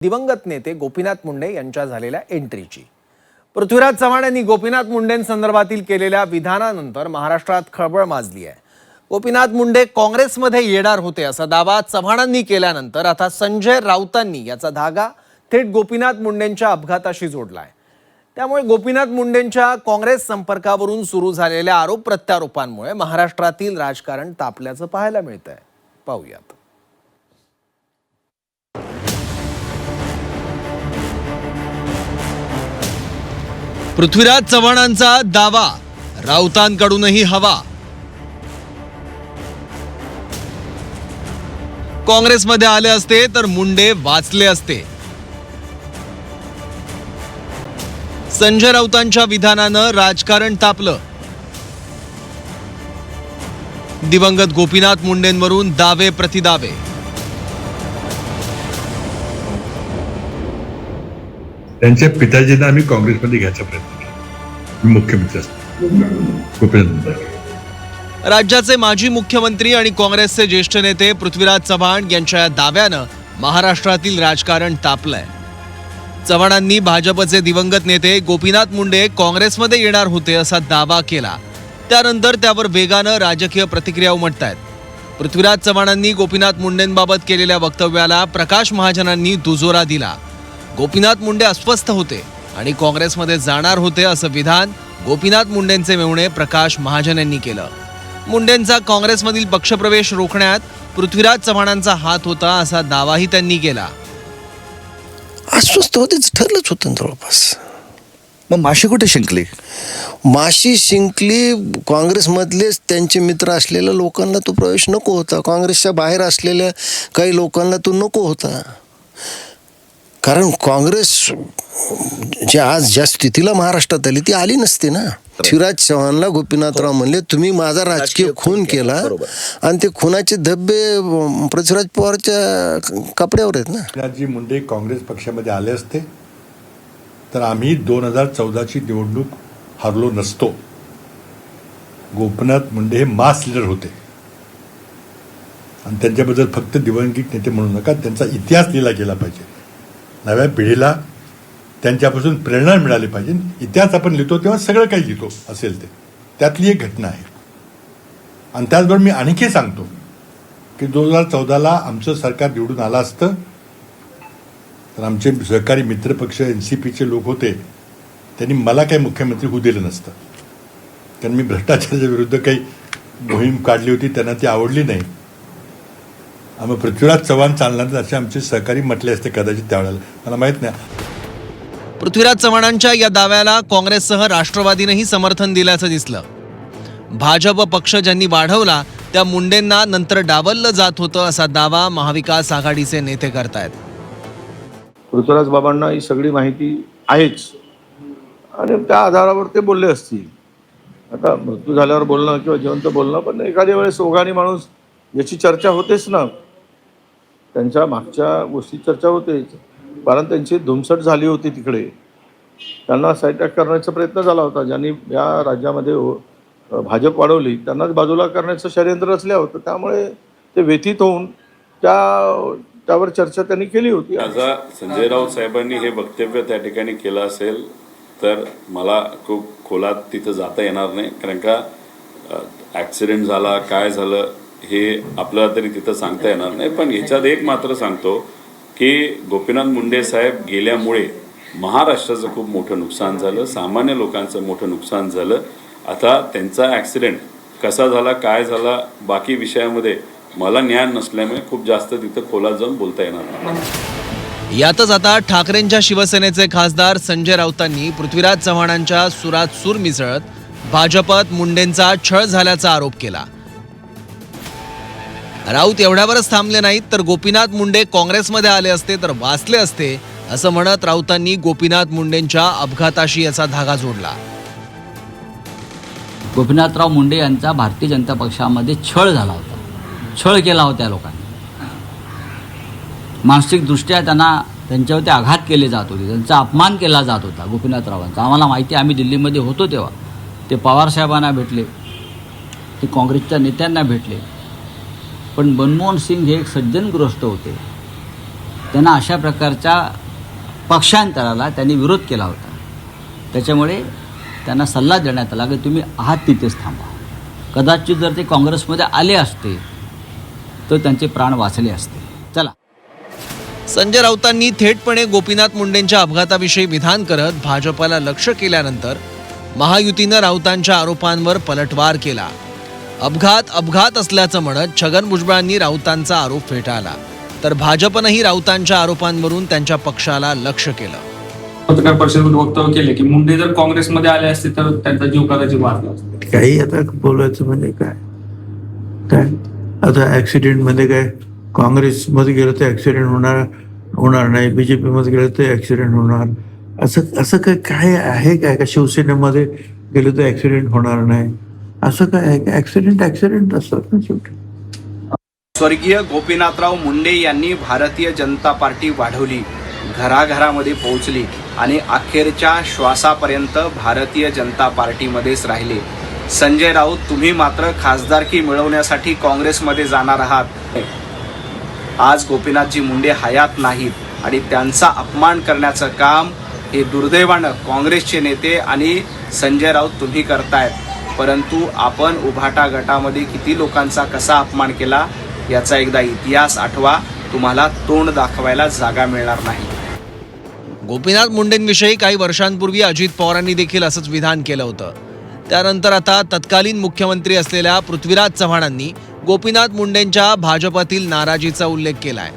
दिवंगत नेते गोपीनाथ मुंडे यांच्या झालेल्या एंट्रीची। पृथ्वीराज चव्हाण यांनी गोपीनाथ मुंडेंसंदर्भातील केलेल्या विधानानंतर महाराष्ट्रात खळबळ माजली आहे। गोपीनाथ मुंडे काँग्रेसमध्ये येणार होते असा दावा चव्हाणांनी केल्यानंतर आता संजय राऊतांनी याचा धागा थेट गोपीनाथ मुंडेंच्या अपघाताशी जोडलाय। त्यामुळे गोपीनाथ मुंडेंच्या काँग्रेस संपर्कावरून सुरू झालेल्या आरोप प्रत्यारोपांमुळे महाराष्ट्रातील राजकारण तापल्याचं पाहायला मिळतंय। पाहूयात। पृथ्वीराज चव्हाणांचा दावा, राऊतांकडूनही हवा। काँग्रेसमध्ये आले असते तर मुंडे वाचले असते। संजय राऊतांच्या विधानानं राजकारण तापलं। दिवंगत गोपीनाथ मुंडेंवरून दावे प्रतिदावे। त्यांच्या पिताजींना आम्ही काँग्रेसमध्ये घ्यायचा प्रयत्न केला। मुख्यमंत्री असताना गोपीनाथ मुंडे। राज्याचे माजी मुख्यमंत्री आणि काँग्रेसचे ज्येष्ठ नेते पृथ्वीराज चव्हाण यांच्या दाव्यानं महाराष्ट्रातील राजकारण तापलंय। चव्हाणांनी भाजपचे दिवंगत नेते गोपीनाथ मुंडे काँग्रेसमध्ये येणार होते असा दावा केला। त्यानंतर त्यावर वेगानं राजकीय प्रतिक्रिया उमटतायत। पृथ्वीराज चव्हाणांनी गोपीनाथ मुंडेंबाबत केलेल्या वक्तव्याला प्रकाश महाजनांनी दुजोरा दिला। गोपीनाथ मुंडे अस्वस्थ होते आणि काँग्रेसमध्ये जाणार होते असं विधान गोपीनाथ मुंडेंचे मेहुणे प्रकाश महाजन यांनी केलं। मुंडेंचा काँग्रेसमधील पक्षप्रवेश रोखण्यात पृथ्वीराज चव्हाणांचा हात होता असा दावाही त्यांनी केला। अस्वस्थ होतेच ठरलंच होतं जवळपास। मग माशी कुठे शिंकली? माशी शिंकली काँग्रेसमधलेच त्यांचे मित्र असलेल्या लोकांना तो प्रवेश नको होता। काँग्रेसच्या बाहेर असलेल्या काही लोकांना तो नको होता। कारण काँग्रेस जी आज ज्या स्थितीला महाराष्ट्रात आली ती आली नसते ना। पृथ्वीराज चव्हाणला गोपीनाथराव म्हणले तुम्ही माझा राजकीय खून केला आणि ते खुनाचे धब्बे पृथ्वीराज पवारच्या कपड्यावर आहेत ना। गोपीनाथजी मुंडे काँग्रेस पक्षामध्ये आले असते तर आम्ही 2014ची निवडणूक हरलो नसतो। गोपीनाथ मुंडे हे मास लीडर होते आणि त्यांच्याबद्दल फक्त दिवंगत नेते म्हणू नका, त्यांचा इतिहास लिहिला गेला पाहिजे। नव्या पिढीला त्यांच्यापासून प्रेरणा मिळाली पाहिजे। इतिहास आपण लिहितो तेव्हा सगळं काही लिहितो असेल ते, त्यातली एक घटना आहे। आणि त्याचबरोबर मी आणखी सांगतो की 2014ला आमचं सरकार निवडून आलं असतं तर आमचे सहकारी मित्रपक्ष NCPचे लोक होते, त्यांनी मला काही मुख्यमंत्री होऊ दिलं नसतं। कारण मी भ्रष्टाचाराच्या विरुद्ध काही मोहीम काढली होती, त्यांना ती आवडली नाही। आम्ही पृथ्वीराज चव्हाण चालणार असे आमचे सहकारी म्हटले असते कदाचित त्यावेळेला, मला माहित नाही। पृथ्वीराज चव्हाणांच्या या दाव्याला काँग्रेससह राष्ट्रवादीनेही समर्थन दिल्याचं दिसलं। भाजप पक्ष ज्यांनी वाढवला त्या मुंडेंना नंतर डावललं जात होतं असा दावा महाविकास आघाडीचे नेते करतायत। पृथ्वीराज बाबांना ही सगळी माहिती आहेच आणि त्या आधारावर ते बोलले असतील। आता मृत्यू झाल्यावर बोलणं किंवा जिवंत बोलणं, पण एखाद्या वेळेस ओघाने माणूस याची चर्चा होतेच ना, त्यांच्या मागच्या गोष्टी चर्चा होतेच। कारण त्यांची धुमसट झाली होती तिकडे, त्यांना साईडट्रॅक करण्याचा प्रयत्न झाला होता। ज्यांनी या राज्यामध्ये भाजप वाढवली त्यांनाच बाजूला करण्याचं षडयंत्र रचलं होतं। त्यामुळे ते व्यथित होऊन त्यावर चर्चा त्यांनी केली होती। माझा संजय राऊत साहेबांनी हे वक्तव्य त्या ठिकाणी केलं असेल तर मला खूप खोलात तिथं जाता येणार नाही, कारण का ॲक्सिडेंट झाला काय झालं हे आपल्याला तरी तिथं सांगता येणार नाही। पण ह्याच्यात एक मात्र सांगतो की गोपीनाथ मुंडे साहेब गेल्यामुळे महाराष्ट्राचं खूप मोठं नुकसान झालं, सामान्य लोकांचं मोठं नुकसान झालं। आता त्यांचा ॲक्सिडेंट कसा झाला काय झाला बाकी विषयामध्ये मला ज्ञान नसल्यामुळे खूप जास्त तिथं खोलात जाऊन बोलता येणार नाही। यातच आता ठाकरेंच्या शिवसेनेचे खासदार संजय राऊतांनी पृथ्वीराज चव्हाणांच्या सुरात सूर मिसळत भाजपात मुंडेंचा छळ झाल्याचा आरोप केला। राऊत एवढ्यावरच थांबले नाहीत तर गोपीनाथ मुंडे काँग्रेसमध्ये आले असते तर वाचले असते असं म्हणत राऊतांनी गोपीनाथ मुंडेंच्या अपघाताशी याचा धागा जोडला। गोपीनाथराव मुंडे यांचा भारतीय जनता पक्षामध्ये छळ झाला होता, छळ केला होता त्या लोकांनी। मानसिकदृष्ट्या त्यांच्यावरती आघात केले जात होते, त्यांचा अपमान केला जात होता गोपीनाथरावांचा। आम्हाला माहिती, आम्ही दिल्लीमध्ये होतो तेव्हा ते पवार साहेबांना भेटले, ते काँग्रेसच्या नेत्यांना भेटले। पण मनमोहन सिंग हे एक सज्जनग्रस्त होते, त्यांना अशा प्रकारच्या पक्षांतराला त्यांनी विरोध केला होता. त्याच्यामुळे त्यांना सल्ला देण्यात आला की तुम्ही आहात तिथेच थांबा. कदाचित जर ते काँग्रेसमध्ये आले असते तर त्यांचे प्राण वाचले असते. चला. संजय राऊतांनी थेटपणे गोपीनाथ मुंडेंच्या अपघाताविषयी विधान करत भाजपला लक्ष्य केल्यानंतर महायुतीनं राऊतांच्या आरोपांवर पलटवार केला. अपघात असल्याचं म्हणत छगन भुजबळांनी राऊतांचा आरोप फेटाळला, तर भाजपनंही राऊतांच्या आरोपांवरून त्यांच्या पक्षाला लक्ष्य केलं. पत्रकार परिषदेमध्ये वक्तव्य केले की मुंडे जर काँग्रेसमध्ये आले असते तर त्यांचा जीव कदाचित वाचला असता. काही आता बोलायचं म्हणजे काय आता ऍक्सिडेंटमध्ये काय काँग्रेसमध्ये गेलं तर ऍक्सिडेंट होणार नाही, बीजेपीमध्ये गेलं तर ऍक्सिडेंट होणार, असं काय आहे काय का शिवसेनेमध्ये गेलं तर ऍक्सिडेंट होणार नाही, असं काय आहे का? ऍक्सिडेंट असतात ना शेवटी. स्वर्गीय गोपीनाथराव मुंडे यांनी भारतीय जनता पार्टी वाढवली, घराघरामध्ये पोहोचली आणि अखेरच्या श्वासापर्यंत भारतीय जनता पार्टीमध्येच राहिले. संजय राऊत, तुम्ही मात्र खासदारकी मिळवण्यासाठी काँग्रेसमध्ये जाणार आहात. आज गोपीनाथजी मुंडे हयात नाहीत आणि त्यांचा अपमान करण्याचं काम हे दुर्दैवानं काँग्रेसचे नेते आणि संजय राऊत तुम्ही करतायत. परंतु आपण उभाटा गटामध्ये किती लोकांचा कसा अपमान केला याचा एकदा इतिहास आठवा. तुम्हाला तोंड दाखवायला जागा मिळणार नाही. गोपीनाथ मुंडेंविषयी काही वर्षांपूर्वी अजित पवारांनी देखील असंच विधान केलं होतं. त्यानंतर आता तत्कालीन मुख्यमंत्री असलेल्या पृथ्वीराज चव्हाणांनी गोपीनाथ मुंडेंच्या भाजपातील नाराजीचा उल्लेख केलाय.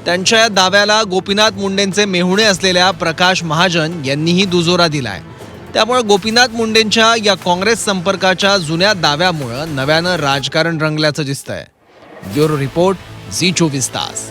त्यांच्या या दाव्याला गोपीनाथ मुंडेंचे मेहुणे असलेल्या प्रकाश महाजन यांनीही दुजोरा दिलाय. त्यामुळे गोपीनाथ मुंडेंच्या या काँग्रेस संपर्काच्या जुन्या दाव्यामुळं नव्यानं राजकारण रंगल्याचं दिसतंय. ब्युरो रिपोर्ट, झी 24 तास.